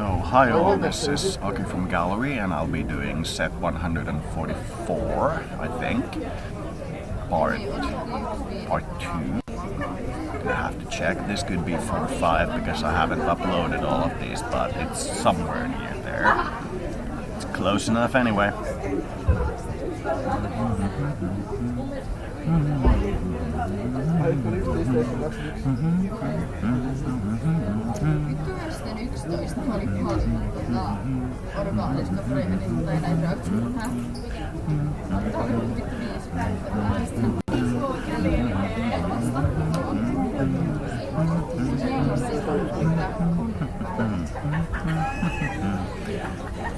So, hi all, this is Aki from Gallery and I'll be doing set 144, I think. Part 2. I have to check, this could be 4-5 because I haven't uploaded all of these, but it's somewhere near there. It's close enough anyway. Mm-hmm.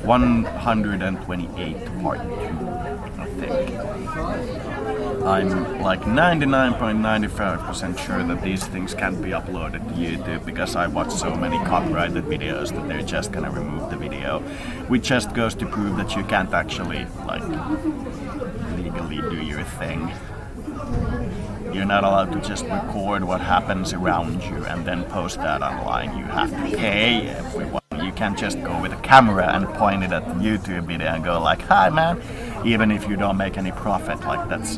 128 part 2, I think. I'm like 99.95% sure that these things can't be uploaded to YouTube because I watch so many copyrighted videos that they're just gonna remove the video, which just goes to prove that you can't actually like legally do your thing. You're not allowed to just record what happens around you and then post that online. You have to pay everyone. You can't just go with a camera and point it at the YouTube video and go like, "Hi man," even if you don't make any profit. Like that's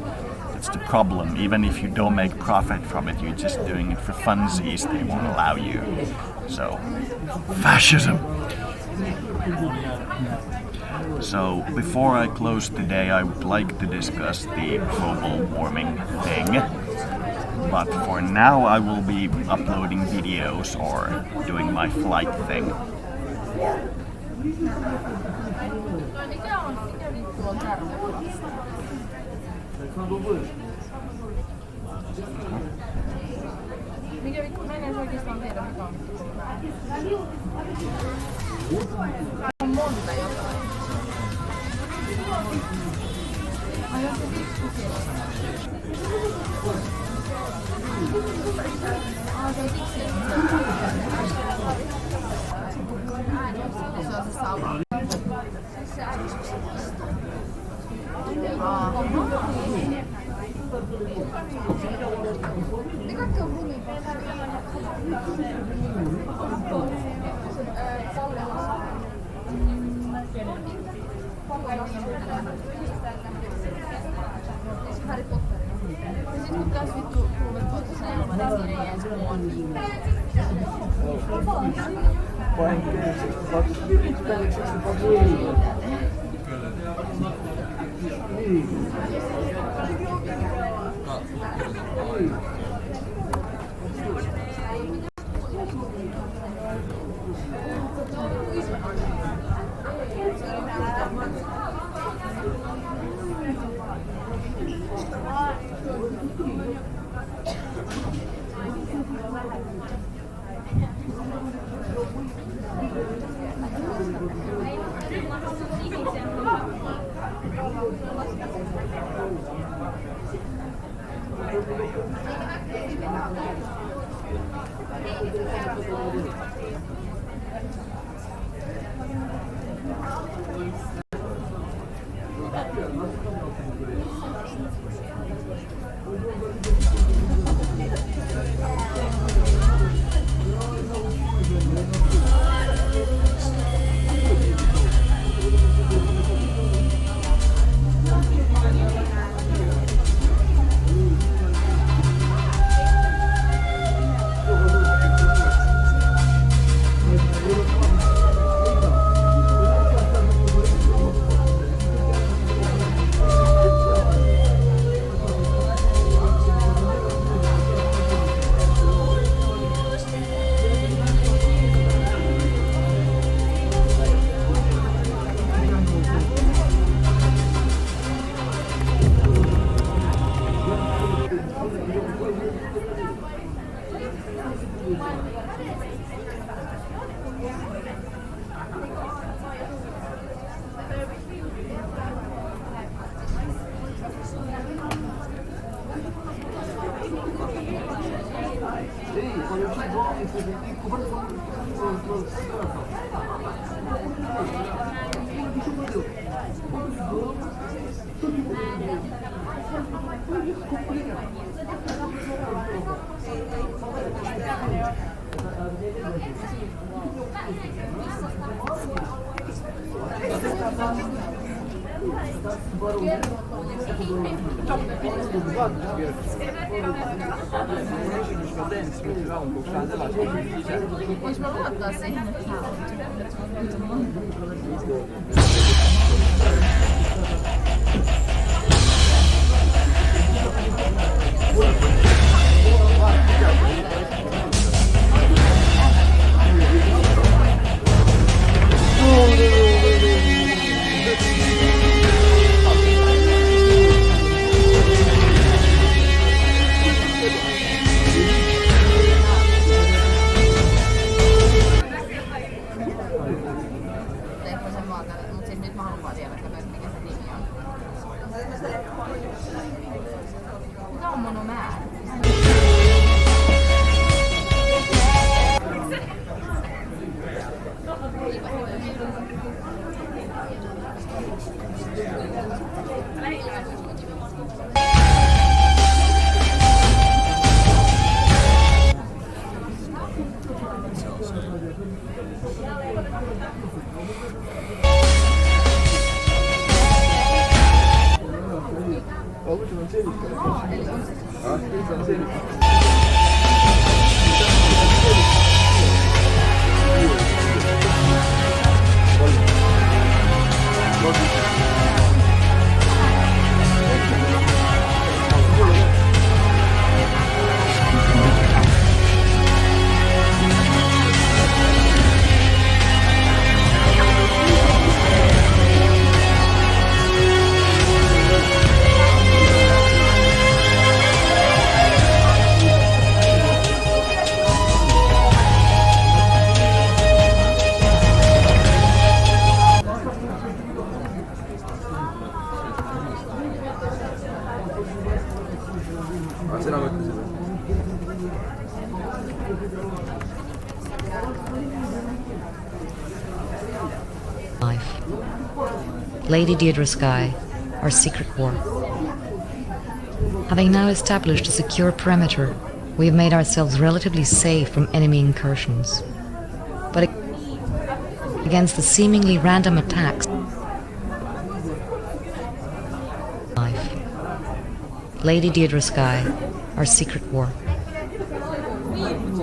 the problem. Even if you don't make profit from it, you're just doing it for funsies. They won't allow you. So, fascism. So, before I close today, I would like to discuss the global warming thing. But for now, I will be uploading videos or doing my flight thing. Vois mä luottaa siihen, että tää on Lehtosen maata, mutta siis nyt mä haluan vaan tiedä, että mikä se nimi on. Mikä on monomäärä? Life. Lady Deirdre Skye, our secret war. Having now established a secure perimeter, we have made ourselves relatively safe from enemy incursions. But against the seemingly random attacks, life. Lady Deirdre Skye, our secret war.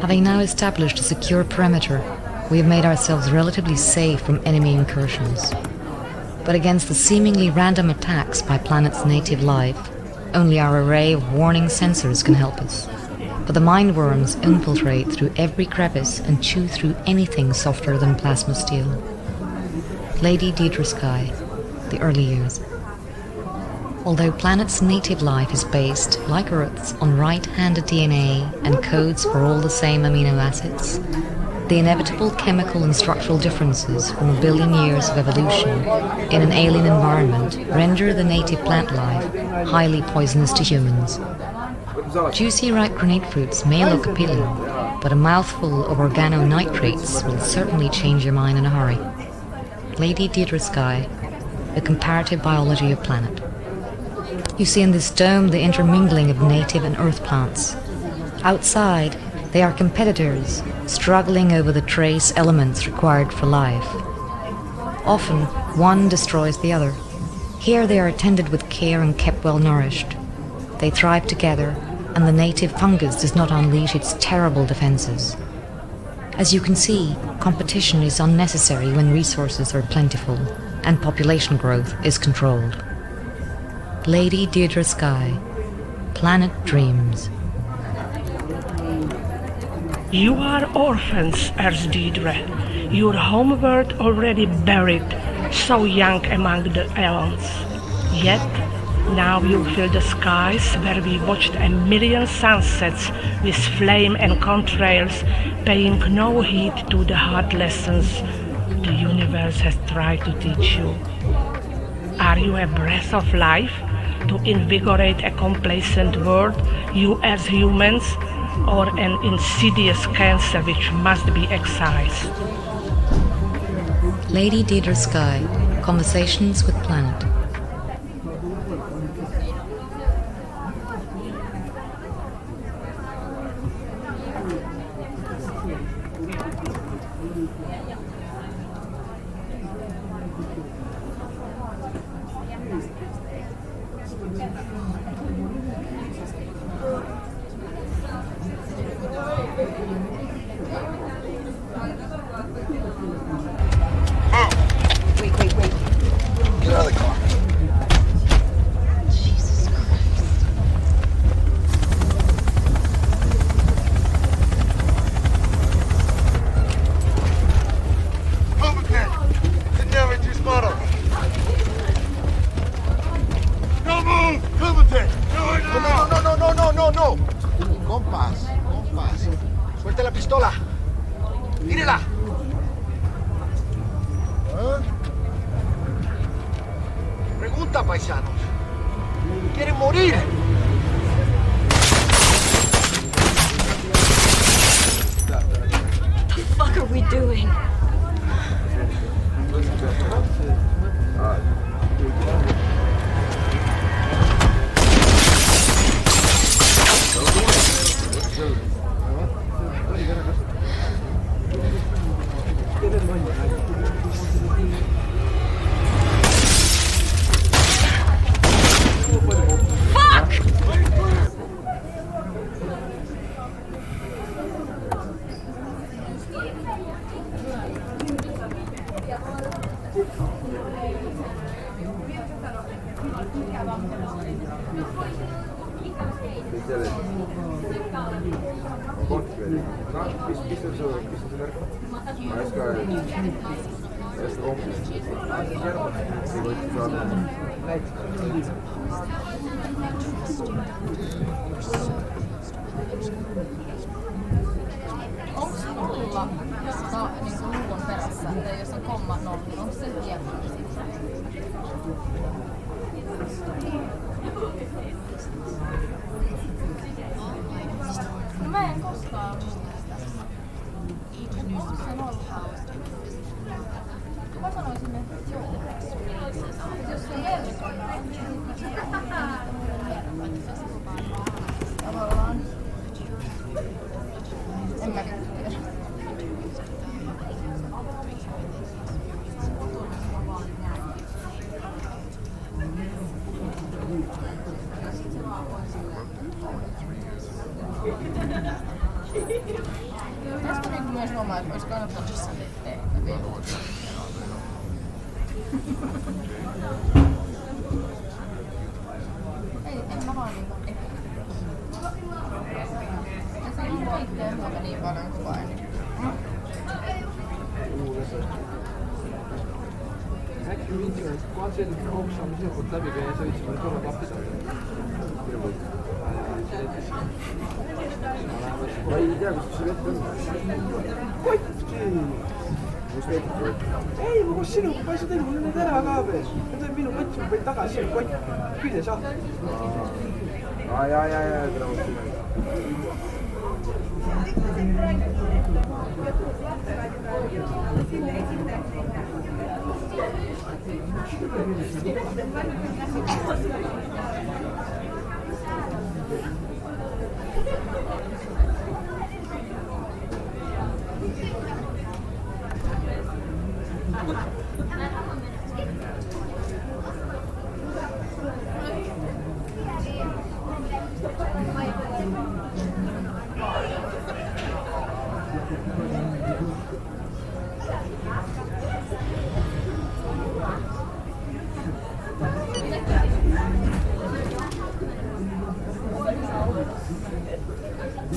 Having now established a secure perimeter, we have made ourselves relatively safe from enemy incursions. But against the seemingly random attacks by planet's native life, only our array of warning sensors can help us. For the mindworms infiltrate through every crevice and chew through anything softer than plasma steel. Lady Deirdre Skye, the early years. Although planet's native life is based, like Earth's, on right-handed DNA and codes for all the same amino acids, the inevitable chemical and structural differences from a billion years of evolution in an alien environment render the native plant life highly poisonous to humans. Juicy ripe grenade fruits may look appealing, but a mouthful of organonitrates will certainly change your mind in a hurry. Lady Deirdre Skye, The Comparative Biology of Planet. You see in this dome the intermingling of native and earth plants. Outside, they are competitors, struggling over the trace elements required for life. Often, one destroys the other. Here they are attended with care and kept well nourished. They thrive together, and the native fungus does not unleash its terrible defenses. As you can see, competition is unnecessary when resources are plentiful, and population growth is controlled. Lady Deirdre Skye, Planet Dreams. You are orphans, Earth Deirdre, your homeworld already buried, so young among the eons. Yet, now you fill the skies where we watched a million sunsets with flame and contrails, paying no heed to the hard lessons the universe has tried to teach you. Are you a breath of life to invigorate a complacent world, you as humans, or an insidious cancer which must be excised? Lady Deirdre Skye, Conversations with Planet. Compás. Suelte la pistola. ¡Tírela! Pregunta, paisanos. ¿Quieren morir? What the fuck are we doing? Onko nolla niinku luvun perässä, että jos on komma nolla, niin onko se hieno? No mä en koskaan muista sitä. Onko se nolla? Mä sanoisin, että joo. Jos se on verkona, tavallaan. En mä tiedä. Tästä niin myös huomaa, että olisi kannattanut tehdä vielä. En mä vaan niinku ja se on kaikkea muuta niin paljon kuin vain. Äkki mingi oleks, kui on selline kaupsa, mis jõuab läbi käia, sõitsime korra kappi talle. Ma ei tea, kus see vett on. Kotti! Ei, ma kus sinu, ma ei saa teha, mul on need ära ka veel. Need on minu kott, ma võin tagasi sinu kott. Külje saada. Ja, tere mõtleme.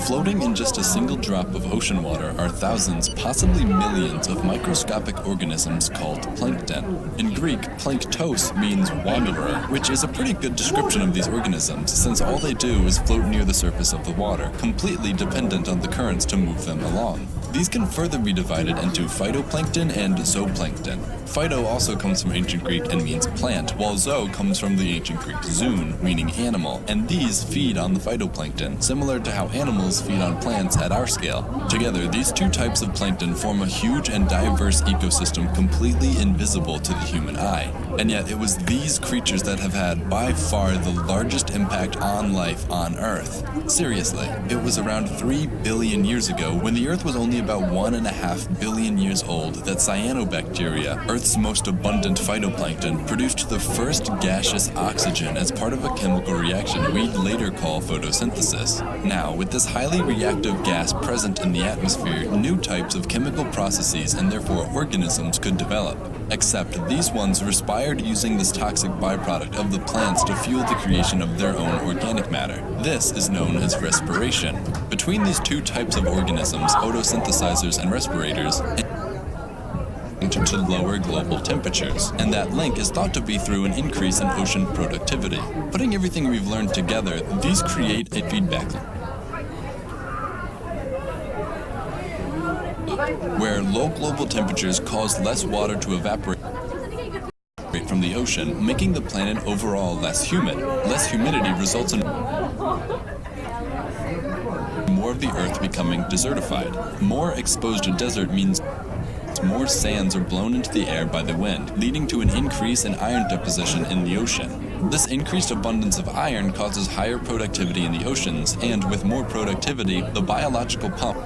Floating in just a single drop of ocean water are thousands, possibly millions, of microscopic organisms called plankton. In Greek, planktos means wanderer, which is a pretty good description of these organisms, since all they do is float near the surface of the water, completely dependent on the currents to move them along. These can further be divided into phytoplankton and zooplankton. Phyto also comes from ancient Greek and means plant, while zoo comes from the ancient Greek zoon, meaning animal, and these feed on the phytoplankton, similar to how animals feed on plants at our scale. Together, these two types of plankton form a huge and diverse ecosystem completely invisible to the human eye. And yet, it was these creatures that have had by far the largest impact on life on Earth. Seriously, it was around 3 billion years ago, when the Earth was only about 1.5 billion years old, that cyanobacteria, Earth's most abundant phytoplankton, produced the first gaseous oxygen as part of a chemical reaction we'd later call photosynthesis. Now, with this highly reactive gas present in the atmosphere, new types of chemical processes and therefore organisms could develop. Except these ones respired using this toxic byproduct of the plants to fuel the creation of their own organic matter. This is known as respiration. Between these two types of organisms, photosynthesizers and respirators, to lower global temperatures, and that link is thought to be through an increase in ocean productivity. Putting everything we've learned together, these create a feedback loop. where low global temperatures cause less water to evaporate from the ocean, making the planet overall less humid. Less humidity results in more of the Earth becoming desertified. More exposed desert means more sands are blown into the air by the wind, leading to an increase in iron deposition in the ocean. This increased abundance of iron causes higher productivity in the oceans, and with more productivity, the biological pump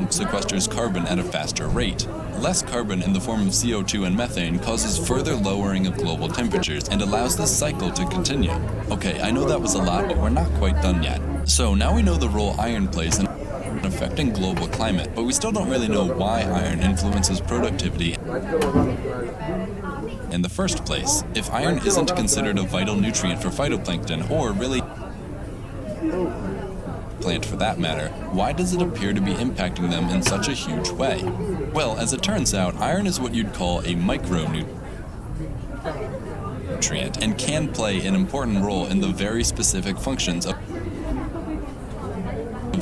sequesters carbon at a faster rate. Less carbon in the form of CO2 and methane causes further lowering of global temperatures and allows this cycle to continue. Okay, I know that was a lot, but we're not quite done yet. So now we know the role iron plays in affecting global climate, but we still don't really know why iron influences productivity in the first place. If iron isn't considered a vital nutrient for phytoplankton, or really plant for that matter, why does it appear to be impacting them in such a huge way? Well, as it turns out, iron is what you'd call a micronutrient and can play an important role in the very specific functions of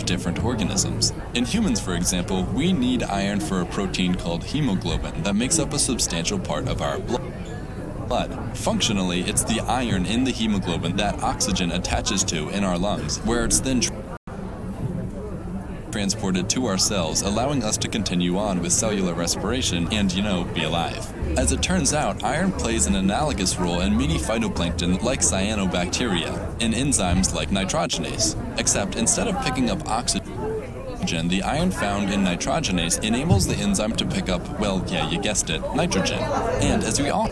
different organisms. In humans, for example, we need iron for a protein called hemoglobin that makes up a substantial part of our blood. Functionally, it's the iron in the hemoglobin that oxygen attaches to in our lungs, where it's then transported to our cells, allowing us to continue on with cellular respiration and, be alive. As it turns out, iron plays an analogous role in many phytoplankton like cyanobacteria and enzymes like nitrogenase, except instead of picking up oxygen, the iron found in nitrogenase enables the enzyme to pick up, well, yeah, you guessed it, nitrogen. And as we all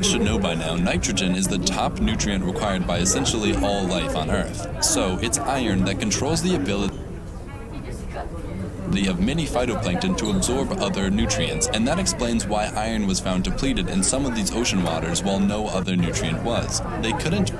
should know by now, nitrogen is the top nutrient required by essentially all life on Earth. So it's iron that controls the ability of many phytoplankton to absorb other nutrients, and that explains why iron was found depleted in some of these ocean waters while no other nutrient was. They couldn't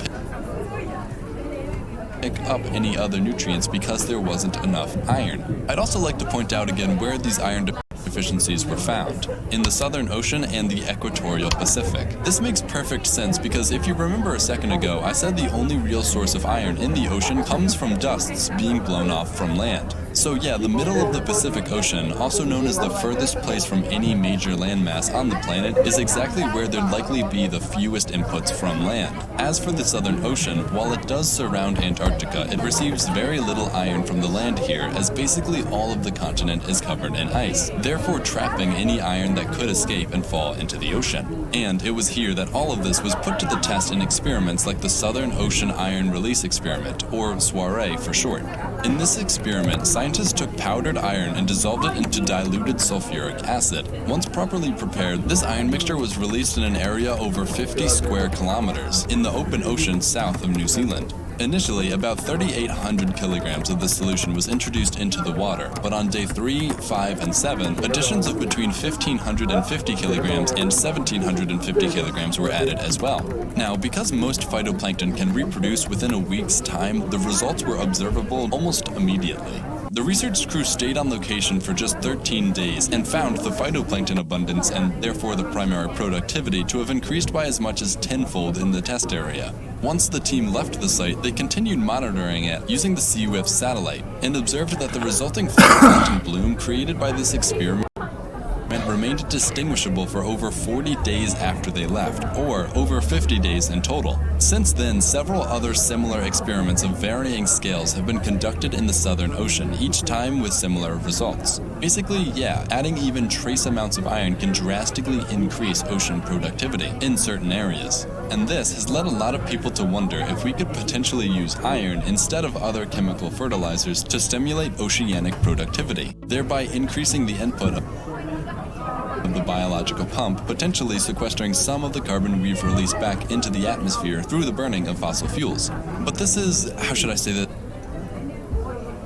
pick up any other nutrients because there wasn't enough iron. I'd also like to point out again where these iron deficiencies were found: in the Southern Ocean and the Equatorial Pacific. This makes perfect sense because if you remember a second ago, I said the only real source of iron in the ocean comes from dusts being blown off from land. So yeah, the middle of the Pacific Ocean, also known as the furthest place from any major landmass on the planet, is exactly where there'd likely be the fewest inputs from land. As for the Southern Ocean, while it does surround Antarctica, it receives very little iron from the land here, as basically all of the continent is covered in ice, therefore trapping any iron that could escape and fall into the ocean. And it was here that all of this was put to the test in experiments like the Southern Ocean Iron Release Experiment, or SOIRE for short. In this experiment, scientists took powdered iron and dissolved it into diluted sulfuric acid. Once properly prepared, this iron mixture was released in an area over 50 square kilometers in the open ocean south of New Zealand. Initially, about 3,800 kilograms of the solution was introduced into the water, but on day 3, 5, and 7, additions of between 1,550 kilograms and 1,750 kilograms were added as well. Now, because most phytoplankton can reproduce within a week's time, the results were observable almost immediately. The research crew stayed on location for just 13 days and found the phytoplankton abundance and therefore the primary productivity to have increased by as much as tenfold in the test area. Once the team left the site, they continued monitoring it using the SeaWift satellite and observed that the resulting phytoplankton bloom created by this experiment remained distinguishable for over 40 days after they left, or over 50 days in total. Since then, several other similar experiments of varying scales have been conducted in the Southern Ocean, each time with similar results. Basically, yeah, adding even trace amounts of iron can drastically increase ocean productivity in certain areas. And this has led a lot of people to wonder if we could potentially use iron instead of other chemical fertilizers to stimulate oceanic productivity, thereby increasing the input of the biological pump, potentially sequestering some of the carbon we've released back into the atmosphere through the burning of fossil fuels. But this is, how should I say that?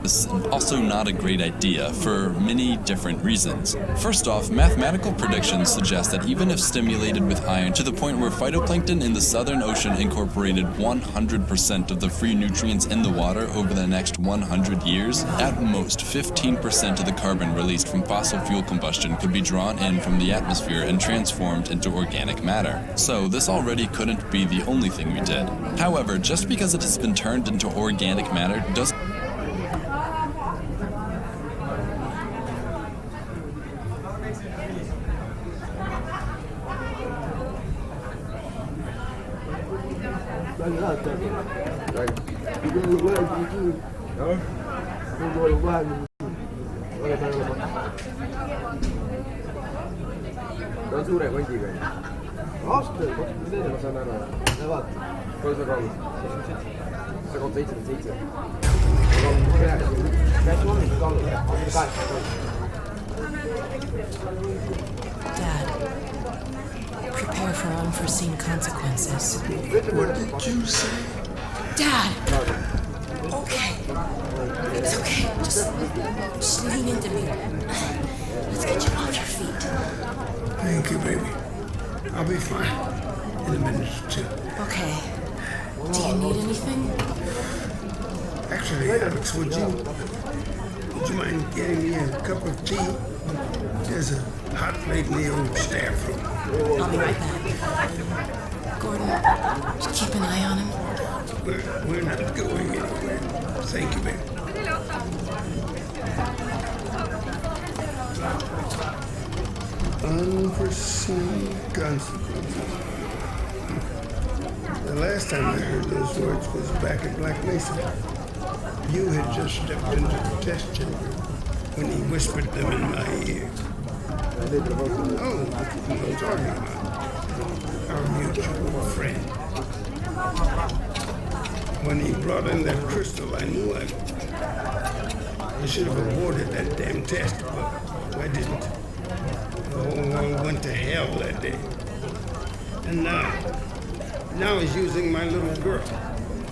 This is also not a great idea for many different reasons. First off, mathematical predictions suggest that even if stimulated with iron to the point where phytoplankton in the Southern Ocean incorporated 100% of the free nutrients in the water over the next 100 years, at most 15% of the carbon released from fossil fuel combustion could be drawn in from the atmosphere and transformed into organic matter. So this already couldn't be the only thing we did. However, just because it has been turned into organic matter doesn't Dale, dale. Y yo lo voy a decir. Yo lo voy a decir. Non suurem kondiga. Aasta 24, ma saan aru. Ja vaata. Palju sul rahus? 177. Käis hommikul alla, 8. Dad, prepare for unforeseen consequences. What did you say? Dad! Okay. It's okay. Just lean into me. Let's get you off your feet. Thank you, baby. I'll be fine in a minute or two. Okay. Do you need anything? Actually, Alex, would you mind getting me a cup of tea? There's a hot plate in the old staff room. I'll be right back. Gordon, just keep an eye on him. We're not going anywhere. Thank you, baby. Unforeseen consequences. The last time I heard those words was back at Black Mesa. You had just stepped into the test chamber when he whispered them in my ear. Oh, who I'm talking about? Our mutual friend. When he brought in that crystal, I knew I should have aborted that damn test, but I didn't. The whole world went to hell that day. And now he's using my little girl,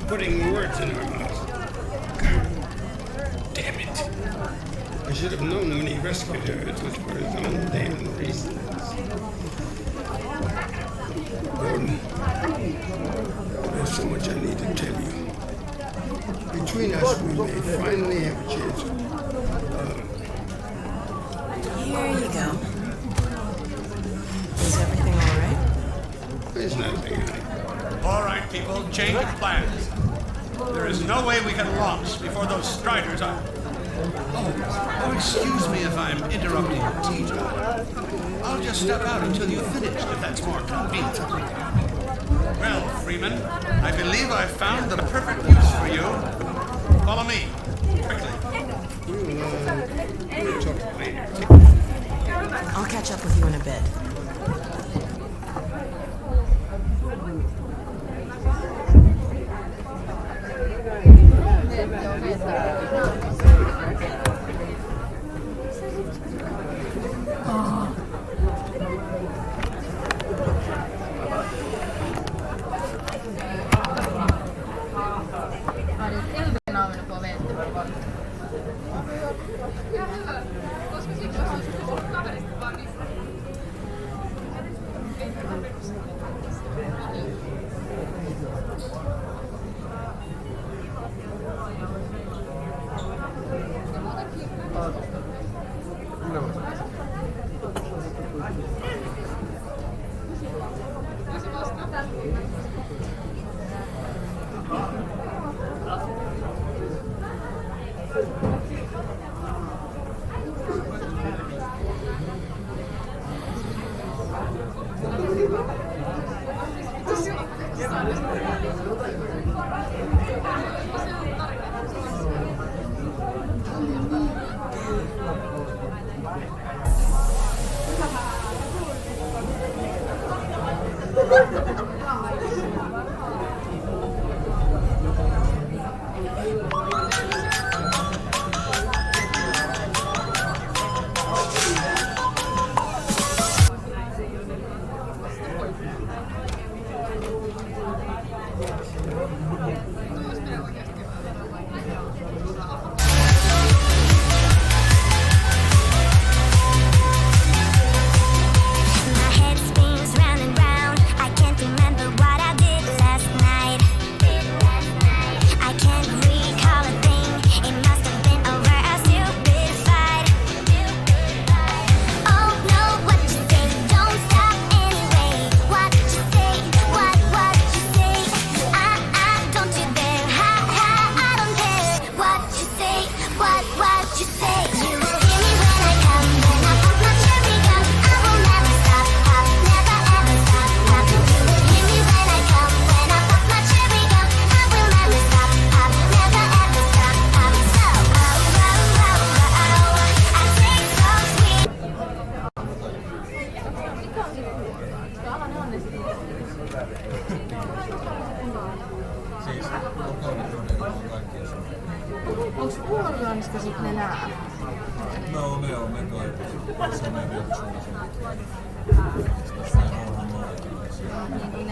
putting words in her mouth. God damn it. I should have known when he rescued her it was for his own damn reasons. Gordon, there's so much I need to tell you. Between us, we may finally have a chance. Here you go. Is everything all right? There's nothing. All right, people, change of plans. There is no way we can launch before those Striders are... Oh, excuse me if I'm interrupting your tea time. I'll just step out until you've finished, if that's more convenient. Well, Freeman, I believe I've found the perfect use for you. Follow me, quickly. We'll talk later. I'll catch up with you in a bit. I mistä sit ne nää? No, ne on ne kaikki. Se on ne vielä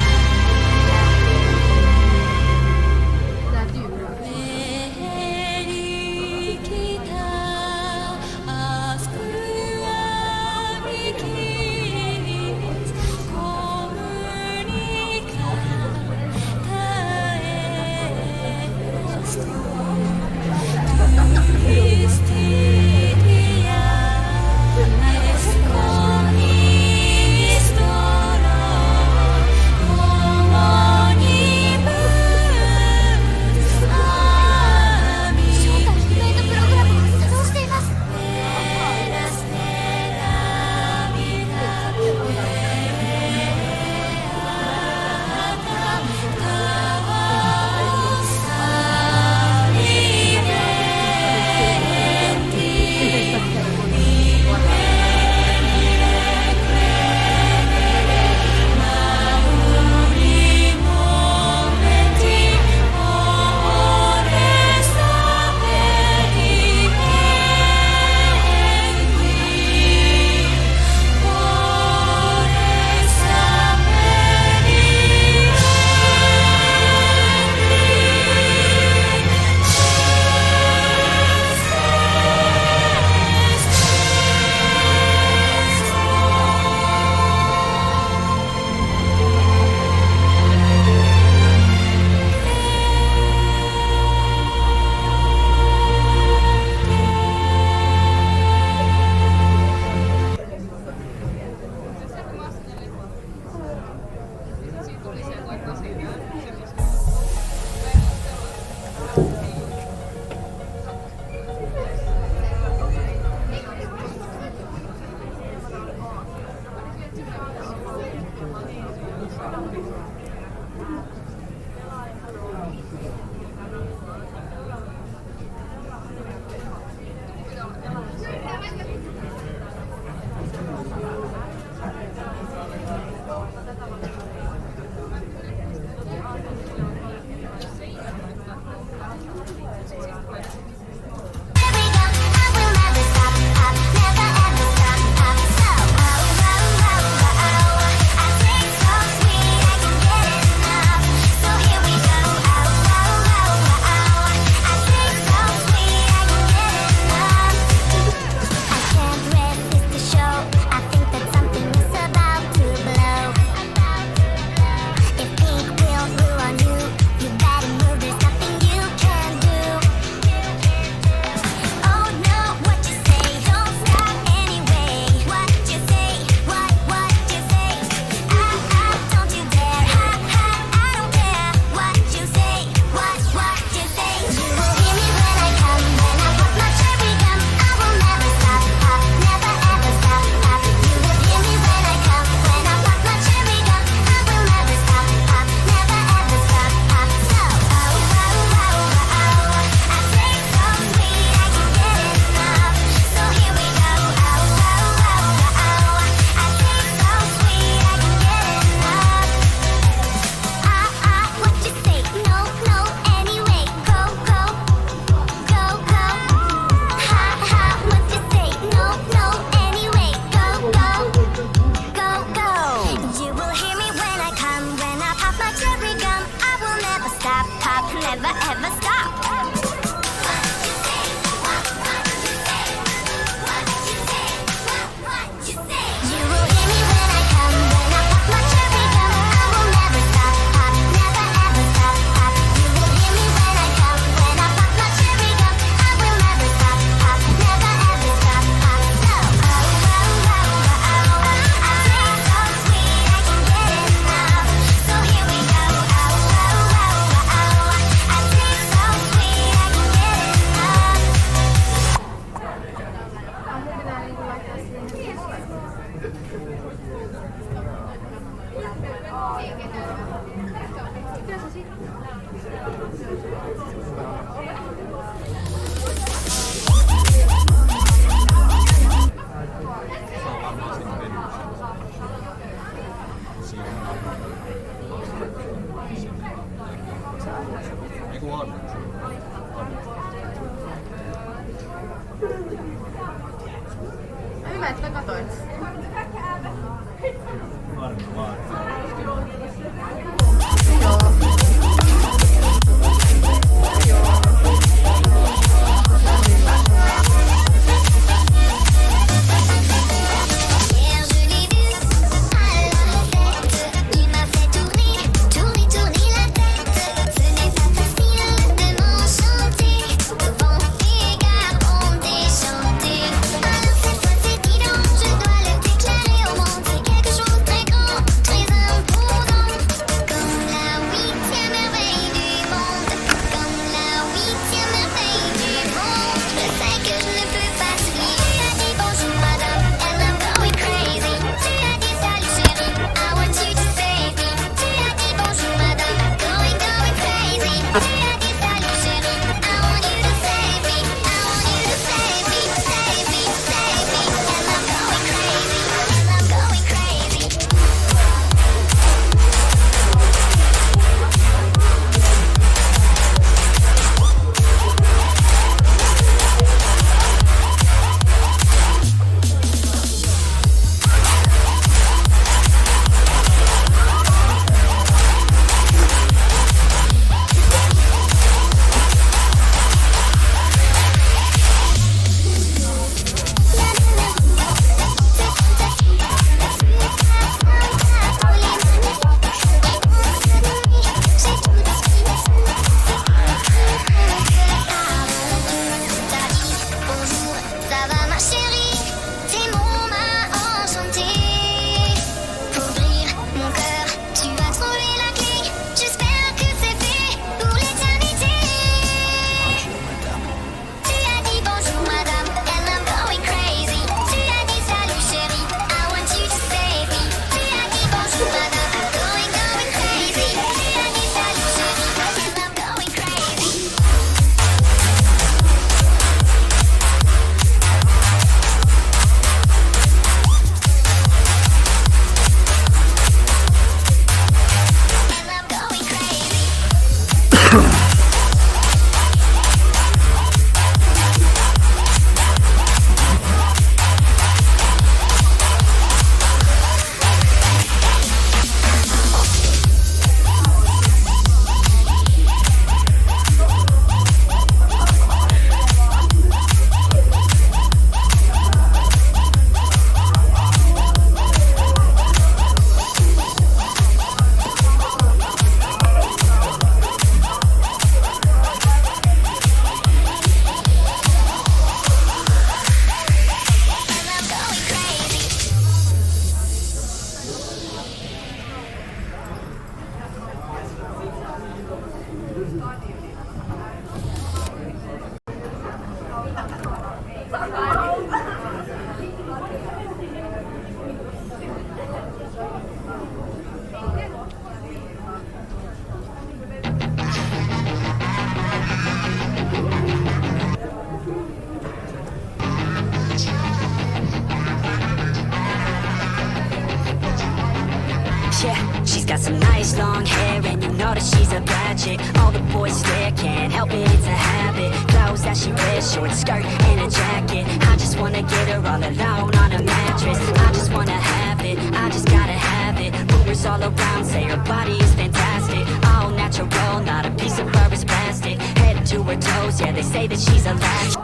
tragic. All the boys stare, can't help it, it's a habit. Clothes that she wears, short skirt and a jacket. I just wanna get her all alone on a mattress. I just wanna have it, I just gotta have it. Rumors all around say her body is fantastic. All natural, not a piece of her is plastic. Head to her toes, yeah, they say that she's a latch.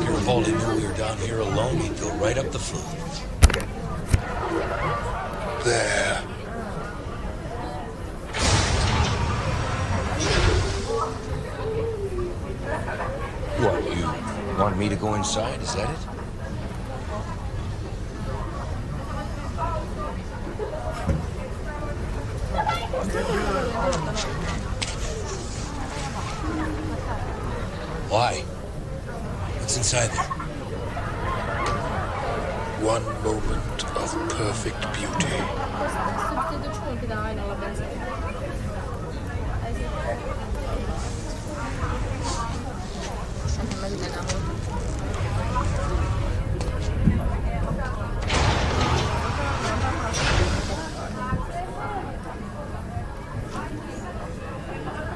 If Paulie knew we were down here alone, he'd go right up the flue. There. What, you want me to go inside? Is that it? Why? What's inside there? One moment of perfect beauty.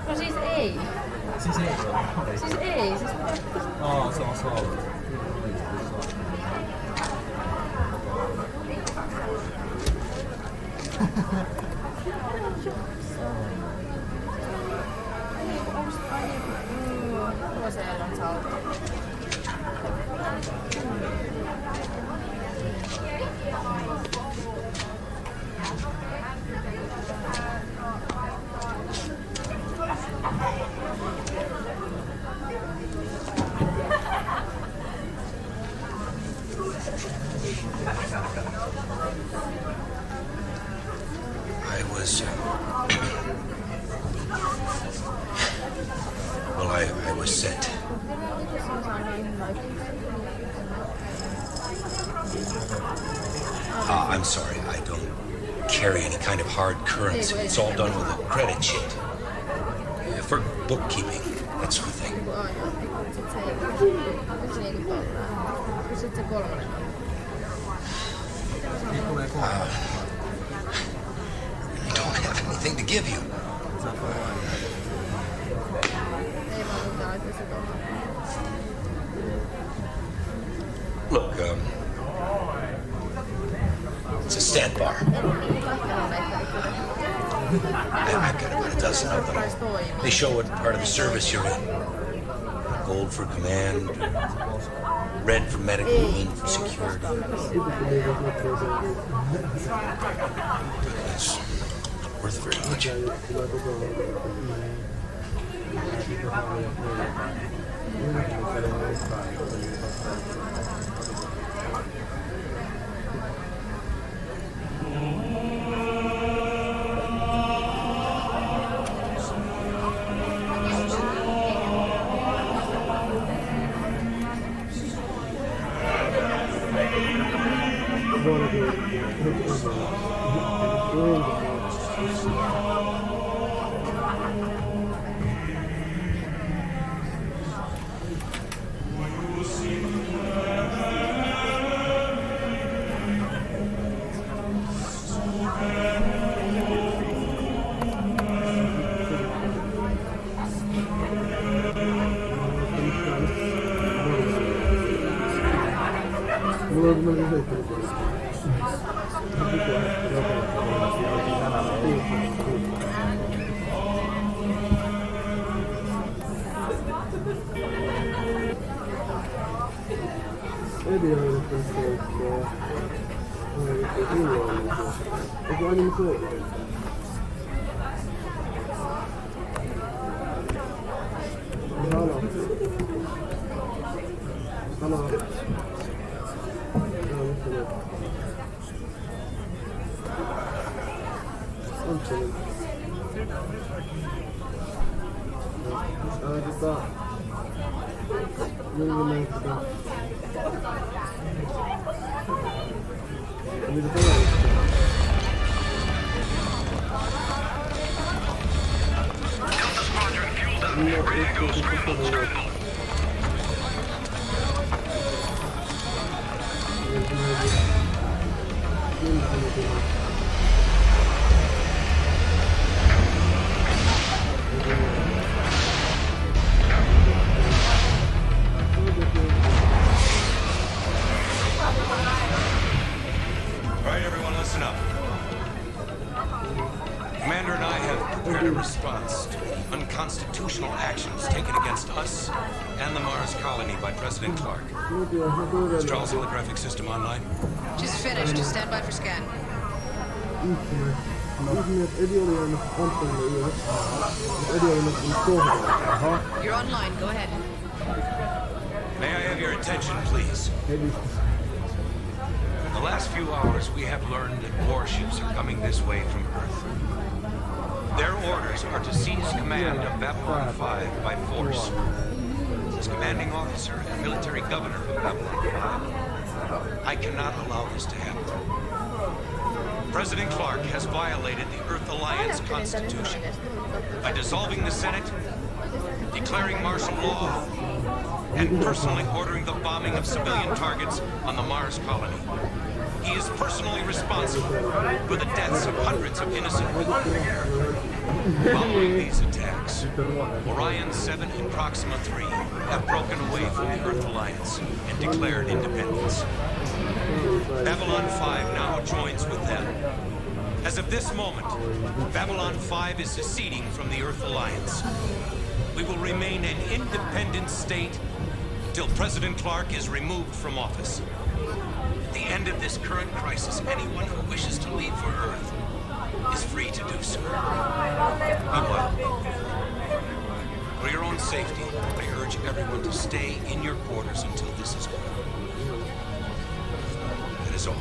No siis ei. Siis ei. Siis ei. Siis... Se on salvo. I was sent. I'm sorry, I don't carry any kind of hard currency. It's all done with a credit sheet. For bookkeeping, that sort of thing. I don't have anything to give you. Look, it's a stand bar. I've got about a dozen of them. They show what part of the service you're in. Gold for command, red for medical, green for security. It's worth very much. prepared a response to the unconstitutional actions taken against us and the Mars colony by President Clark. Is Charles' holographic system online? Just finished. Stand by for scan. You're online. Go ahead. May I have your attention, please? In the last few hours, we have learned that warships are coming this way from Earth. Their orders are to seize command of Babylon 5 by force. As commanding officer and military governor of Babylon 5, I cannot allow this to happen. President Clark has violated the Earth Alliance Constitution by dissolving the Senate, declaring martial law, and personally ordering the bombing of civilian targets on the Mars colony. He is personally responsible for the deaths of hundreds of innocent people. Following these attacks, Orion 7 and Proxima 3 have broken away from the Earth Alliance and declared independence. Babylon 5 now joins with them. As of this moment, Babylon 5 is seceding from the Earth Alliance. We will remain an independent state until President Clark is removed from office. At the end of this current crisis, anyone who wishes to leave for Earth is free to do so. Meanwhile, for your own safety, I urge everyone to stay in your quarters until this is over. That is all.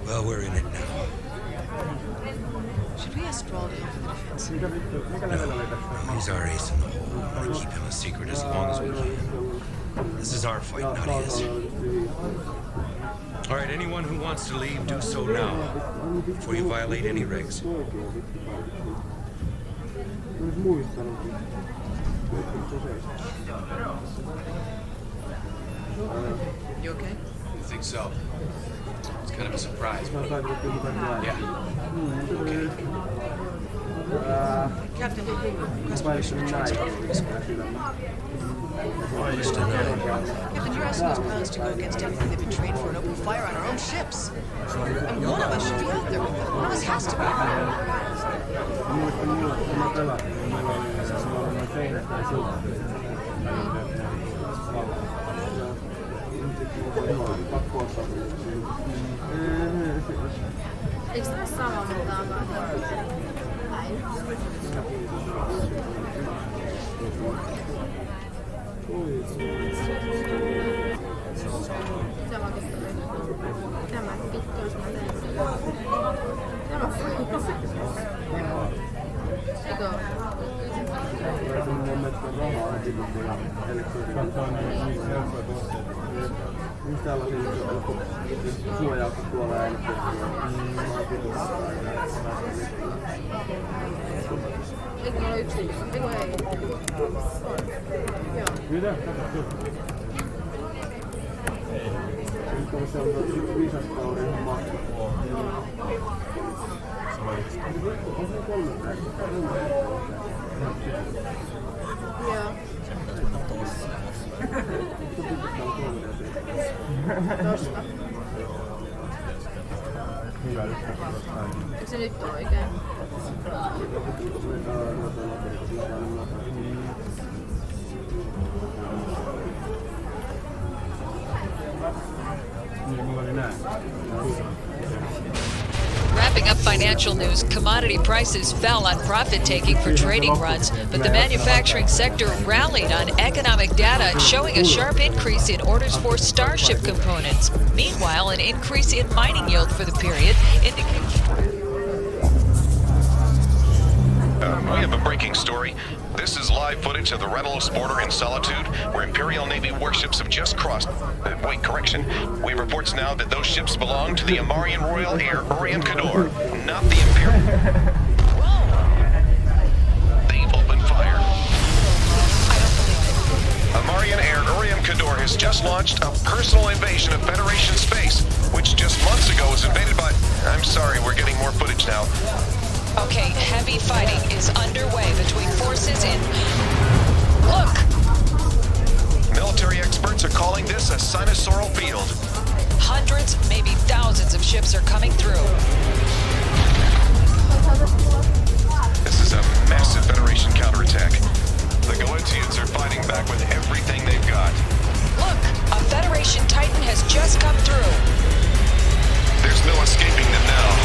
Well, we're in it now. Should we ask Thrall to help with the defense? No, he's our ace in the hole. We'll keep him a secret as long as we can. This is our fight, not his. All right, anyone who wants to leave, do so now, before you violate any regs. You okay? I think so. It's kind of a surprise. But yeah. Okay. Captain, request permission to transport for this one. Captain, you're asking those pilots to go against everything they've been trained for and open fire on our own ships. And one of us should be out there with them. One of us has to be. Eikö tässä sama mitään vaan? Tämä vittu, jos mä teen sitä. Tämä eikö? Suojaukset tuolla Eikö mulla yksi? Eikö ei? On. Joo. Mitä? Se on viisaskauden homma. Joo. Tosta. Eikö se nyt ole oikein? Wrapping up financial news, commodity prices fell on profit-taking for trading runs, but the manufacturing sector rallied on economic data showing a sharp increase in orders for Starship components. Meanwhile, an increase in mining yield for the period indicates... We have a breaking story. This is live footage of the Renalos border in Solitude, where Imperial Navy warships have just crossed. Wait, correction. We have reports now that those ships belong to the Amarian Royal Air Urian Kador, not the Imperial. They've opened fire. Amarian Air Urian Kador has just launched a personal invasion of Federation space, which just months ago was invaded by... I'm sorry, we're getting more footage now. Okay, heavy fighting is underway between forces in... Look! Military experts are calling this a sinusoidal field. Hundreds, maybe thousands of ships are coming through. This is a massive Federation counterattack. The Galentians are fighting back with everything they've got. Look, a Federation Titan has just come through. There's no escaping them now.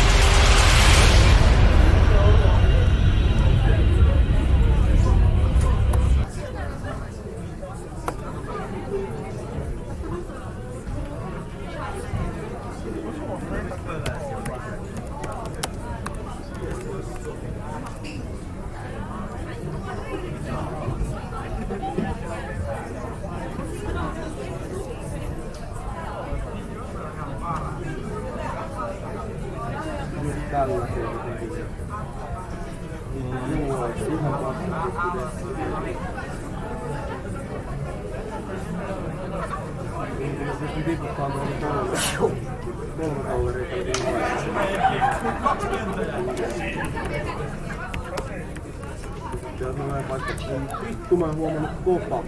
Vittu mä en huomannut koko.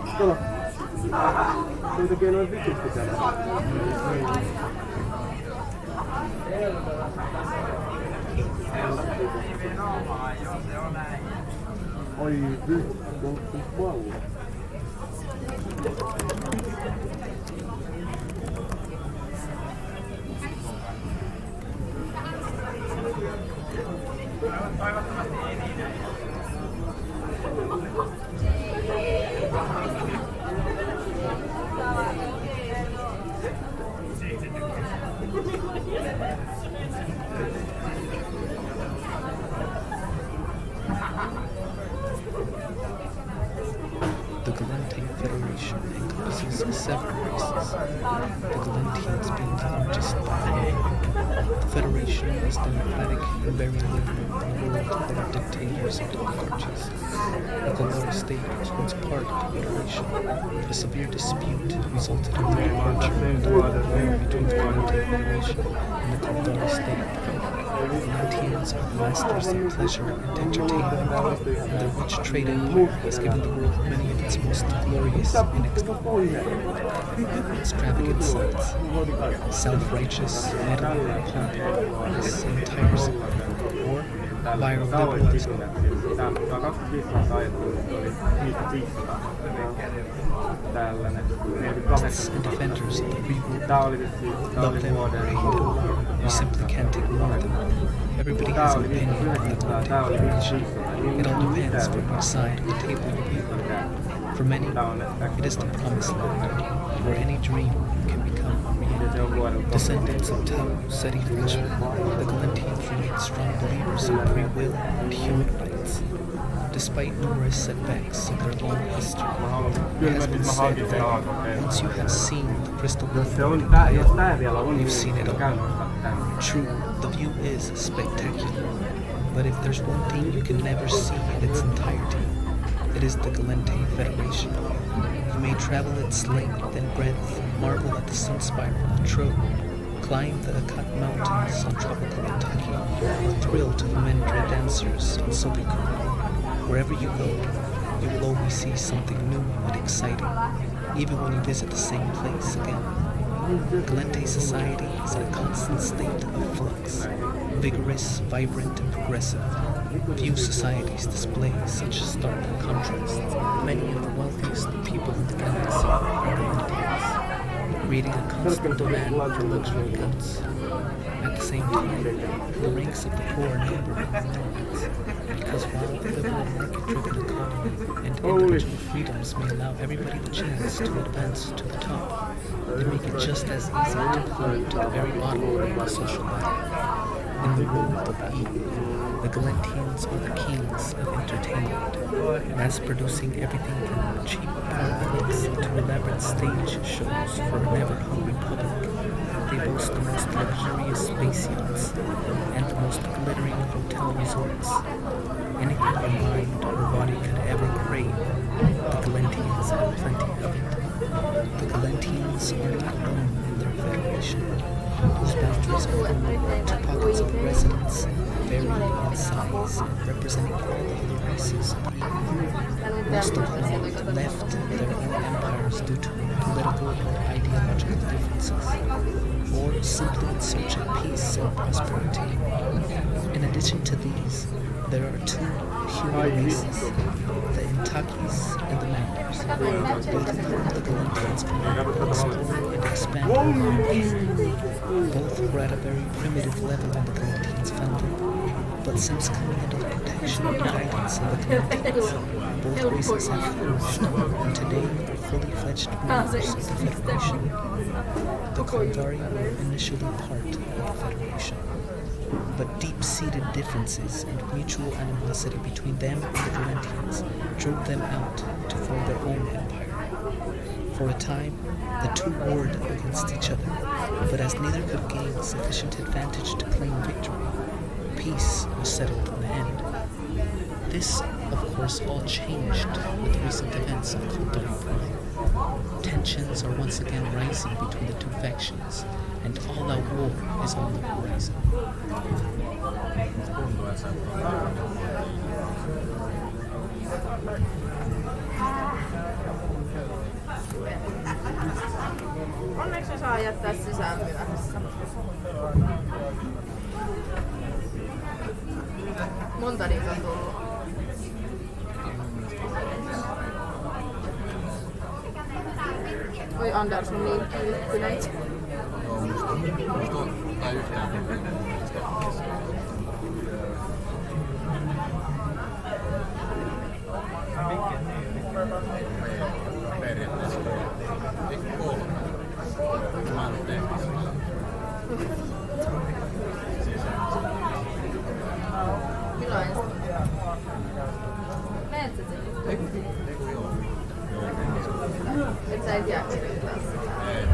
Kato. Se tekee noin vitusti tänne. Oi vittu, on pallo. The Galente Federation encompasses several races, the Galentians being the largest by far. The Federation is democratic and very liberal in a world full of dictators and oligarchies. The Galar state was once part of the Federation, but a severe dispute resulted in the departure of the war between the Galente Federation and the Galar state. The Galentians are the masters of pleasure and entertainment, and their rich trade empire has given the world many of its most glorious and extravagant sights. Self-righteous, meddling, pompous, and tiresome, or viral liberalism. Activists and defenders of the free world. Love them or hate them. You simply can't ignore them. Everybody has an opinion on the Galente Federation. It all depends from which side of the table you view. For many, it is the promised land, where any dream can become a reality. Descendants of Tau Ceti Frenchmen, the Galentians remain strong believers in free will and human rights. Despite numerous setbacks in their long history, it has been said that once you have seen the crystal ball, you've seen it all. True, the view is spectacular, but if there's one thing you can never see in its entirety, it is the Galente Federation. You may travel its length and breadth, marvel at the sun spiral of Trove, climb the Akat Mountains on tropical Kentucky, or thrill to the Mendra dancers on Sobiku. Wherever you go, you will always see something new and exciting, even when you visit the same place again. Galente society is in a constant state of flux, vigorous, vibrant, and progressive. Few societies display such stark contrasts. Many of the wealthiest people in the galaxy are Galentians, creating a constant demand for luxury goods. At the same time, the ranks of the poor number enormous, because while the liberal market-driven economy and individual freedoms may allow everybody the chance to advance to the top, they make it just as easy to climb to the very bottom of the social ladder. In the world of E, the Galentians are the kings of entertainment, mass-producing everything from cheap paramedics to elaborate stage shows for a never-hungry public. They boast the most luxurious space yachts and the most glittering hotel resorts. Anything your mind or body could ever crave, the Galentians have plenty of it. The Galentians are not alone in their federation, whose boundaries are home to pockets of residence varying in size and representing all the other races of the Eden. Most of them left their own empires due to political and ideological differences, or simply in search of peace and prosperity. In addition to these, there are two human races, the Intakis and the Manders. Both of whom the Galentians commanded to explore and expand their empire. Both were at a very primitive level when the Galentians founded, but since coming under the protection and guidance of the Galentians, both races have flourished, and today are fully fledged members of the Federation. The Kandari were initially part of the Federation, but deep-seated differences and mutual animosity between them and the Galentians drove them out to form their own empire. For a time, the two warred against each other, but as neither could gain sufficient advantage to claim victory, peace was settled in the end. This, of course, all changed with recent events of Kandari Prime. Tensions are once again rising between the two factions, and all-out war is on the horizon. Onneksi saa jättää sisään myöhässä. Monta niitä on tullut? Oi Anders on niin kylttyinen. Tai yhtään. Periaatteessa. Eikö kolme? Mä en tehnyt. Milloin ensin? Menet sä sinne? Eiku joo. Et sä et jää kirjoittaa sitä? Ei.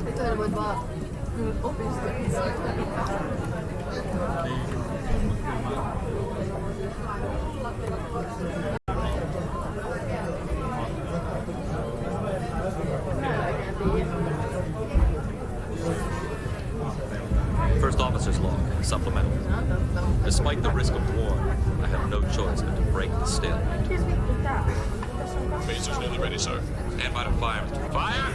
Nyt sä voit vaan opiskella. First Officer's Log, supplemental. Despite the risk of war, I have no choice but to break the stalemate. Phasers nearly ready, sir. Stand by to fire, Mr. Fire!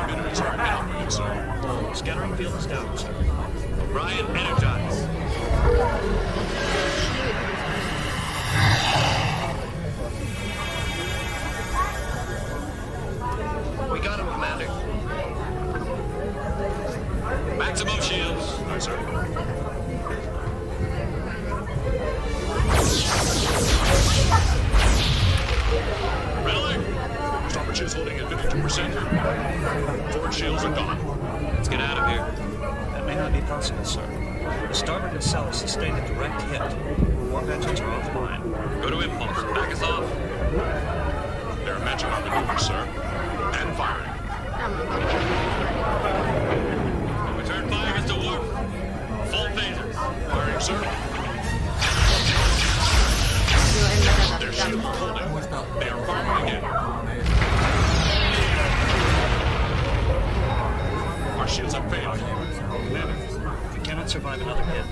Emitters are now moving, sir. Scattering field established. Brian, energize. We got him, Commander. Maximum shields. Aye, sir. Relic! Starboard shields holding at 52%. Forward shields are gone. Let's get out of here. That may not be possible, sir. The starboard itself sustained a direct hit. Warp engines are offline. Go to impulse. Back us off. They're matching our maneuvers, sir. And firing. Return fire, Mr. Worf. Full phasers. Firing, sir. Their shields are holding. They are firing again. Our shields have failed. Commander, we cannot survive another hit.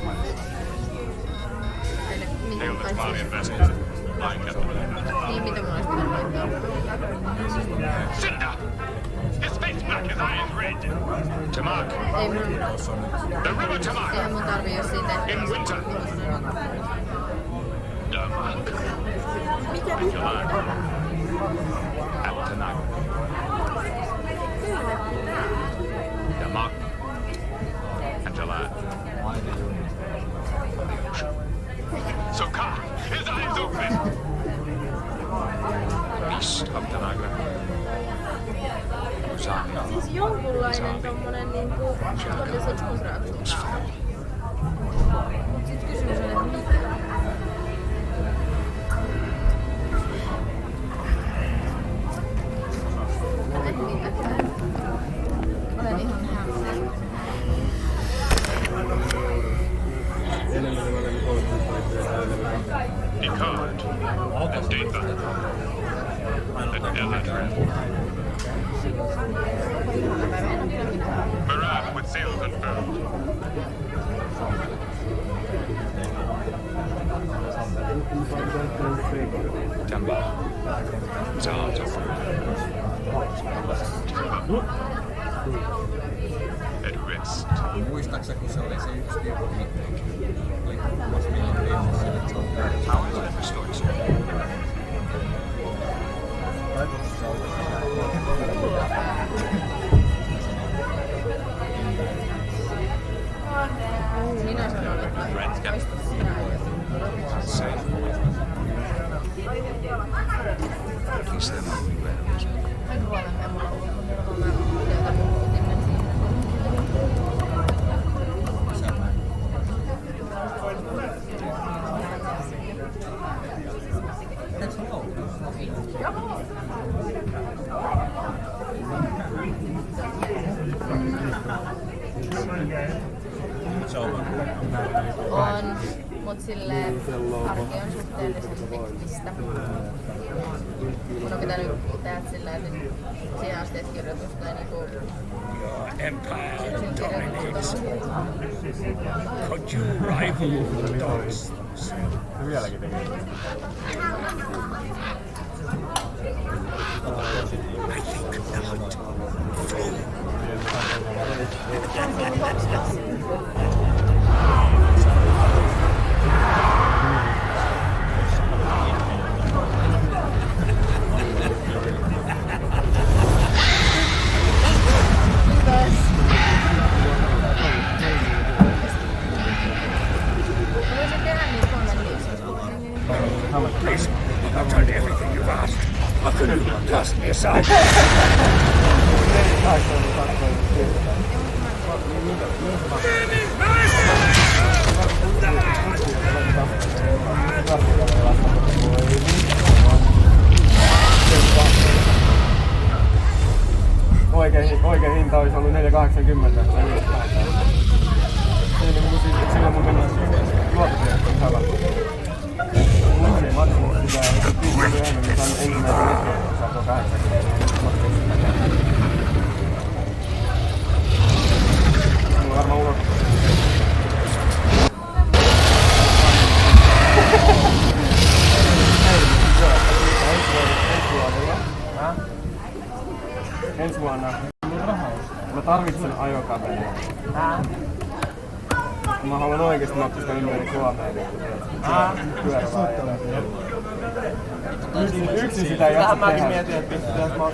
Hail the Cloudian vessels. Aye, Captain. Niin, mitä mulla olisi pitänyt laittaa? Cinder! His face black, his eyes red. Tamak. Ei mun... The river Tamak. Eihän mun tarvii jos siitä... In winter. Tamak. Mikä vittu? At Tanak. Tamak. And Talat. Sokka! His eyes open! Beast of Tanagra. Siis jonkunlainen tommonen niinku... kondensaatiokontraatio. Mut sit kysymys on, että mitä? En minäkään. Olen ihan hämmentynyt. Picard and Data and Eladrin. Mirage with sail confirmed. Temba. Sounds over. At rest. Muistaakseni kun se oli se yksi tyyppi, oli kummassa milloin riimussa, että se on väärin. How is that restored, sir? Friends, Captain. Safe. At least they're not around. On, mut silleen arki on suhteellisen teknistä. Mun on pitänyt tehdä silleen, että siihen asti, että kirjoitusta ei niinku... Empire dominates. Could you rival the dogs? Vieläkin tekee. I think not. Please, I've done everything you've asked. I couldn't cast me aside. Oikein hinta olisi ollut 4,80. Silloin mun mennään luototiedot halalla. Mun ei maksanut sitä, että 5 minuuttia ennen, niin sain ensimmäisen metron, saako 80. Mulla on varmaan ulos. Ensi vuonna. Mä tarvitsen ajokaveria. Mä haluan oikeesti matkustaa ympäri Suomea. Pyörällä ajalla. Yksin sitä ei jaksa tehdä. Mäkin mietin, että pitäis mä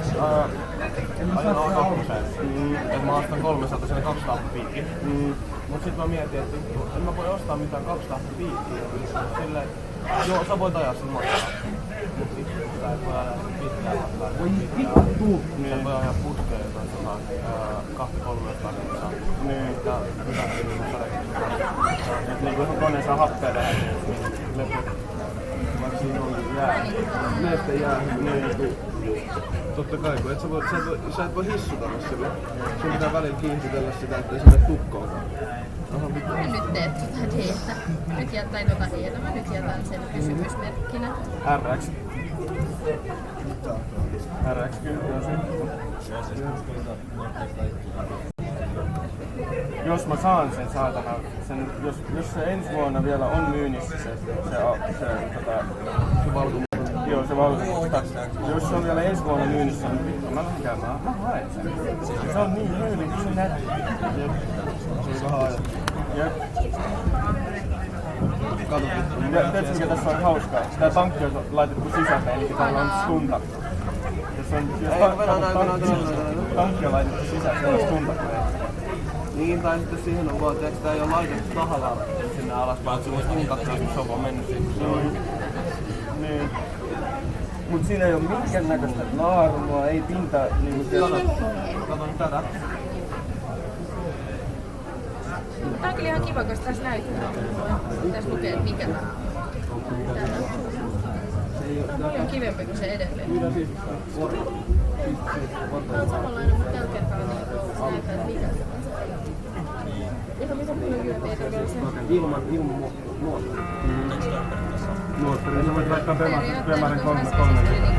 ajan autoseen. Että mä ostan 300 sinne 200 piikkiä. Mut sit mä mietin, että en mä voi ostaa mitään 200 piikkiä. Silleen, joo sä voit ajaa sen matkaa. Mut sit sitä ei voi ajaa pitkään matkaa. Niin voi ajaa putkeen jotain 200-300 kilsaa. Niin. Ja mitäkin niinku sadekista. Et niinku jos kone saa happea vähän, niin leput. Vaikka siinä on jää. Neste jää. Niin. Totta kai, kun sä et voi hissutella sille. Sun pitää välillä kiinnitytellä sitä, ettei sinne tukkoonkaan. Nyt teet tota D-tä. Nyt jättäin tota E-tä. Mä nyt jätän sen kysymysmerkkinä. RX. RX kyllä jos mä saan sen saatana, jos se ensi vuonna vielä on myynnissä se valkomusta. Jos se on vielä ensi vuonna myynnissä, niin vittu mä lähden käymään. Mä haen sen. Se on niin hyvin, se on nätti. Jep. Se on vähän ajat. Jep. Tiedätkö mikä tässä on hauskaa? Tää tankki on laitettu sisäpäin, eli täällä on stuntakko. Tankki on laitettu sisään, se on stuntakko. Niin, tai sitten siihen on vaan, että sitä ei ole laitettu tahallaan sinne alaspäin, että se on stuntakko, jos se on vaan mennyt siihen. Niin. Mut siinä ei oo minkään näköistä naarmua, ei pinta niinku siellä. Katon tätä. Tää on kyllä ihan kiva, koska tässä näyttää. Tässä lukee, että mikä tää on. Tää on paljon kivempi kuin se edelleen. Tää on samanlainen, mutta tällä kertaa näyttää, että mikä se on. Ihan mitä paljon kivempi, eikä vielä se. Ilman muotoa. luottari, niin sä voit laittaa Bemarin 3 koneeseen.